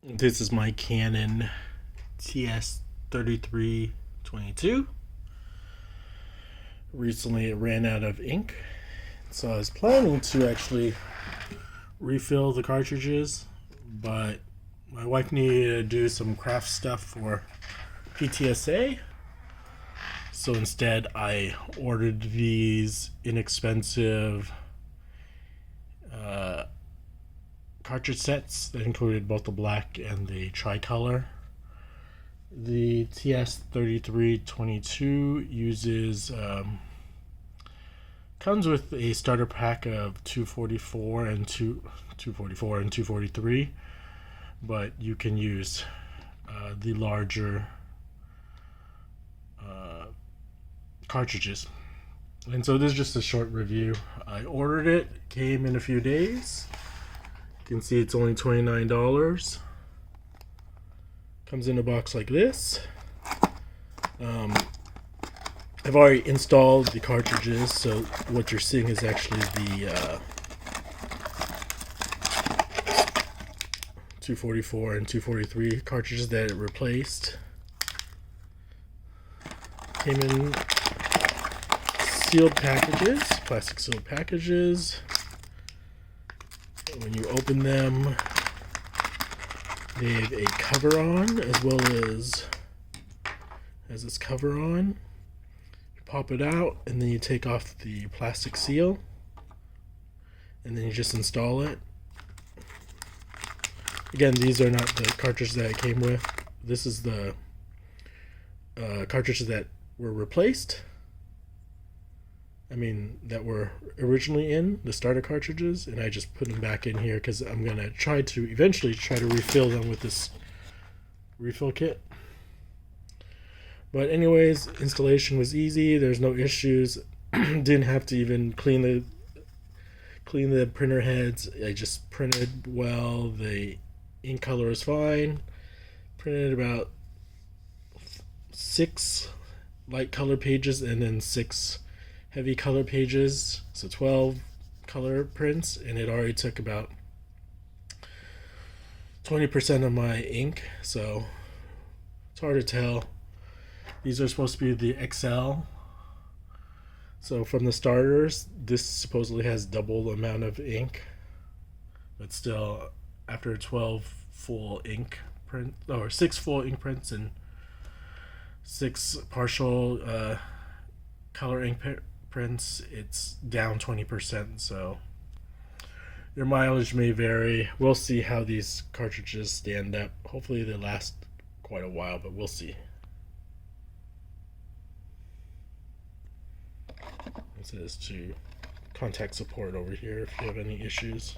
This is my Canon TS3322. Recently it ran out of ink, so I was planning to actually refill the cartridges, but my wife needed to do some craft stuff for PTSA, so instead I ordered these inexpensive cartridge sets that included both the black and the tricolor. The TS3322 uses comes with a starter pack of 244 and 243, but you can use the larger cartridges. And so this is just a short review. I ordered it, came in a few days. You can see it's only $29. Comes in a box like this. I've already installed the cartridges, so what you're seeing is actually the 244 and 243 cartridges that it replaced. Came in sealed packages, plastic sealed packages. When you open them, they have a cover on, as well as has this cover on. You pop it out, and then you take off the plastic seal, and then you just install it. Again, these are not the cartridges that it came with. This is the cartridges that were replaced. That were originally in the starter cartridges, and I just put them back in here because I'm gonna eventually try to refill them with this refill kit. But anyways, installation was easy. There's no issues. Didn't have to even clean the printer heads. I just printed well. The ink color is fine. Printed about 6 light color pages and then 6 heavy color pages, so 12 color prints, and it already took about 20% of my ink, so it's hard to tell. These are supposed to be the XL, so from the starters, this supposedly has double the amount of ink, but still, after 12 full ink print, or 6 full ink prints and 6 partial color ink prints, it's down 20%, so your mileage may vary. We'll see how these cartridges stand up. Hopefully they last quite a while, but we'll see. It says to contact support over here if you have any issues.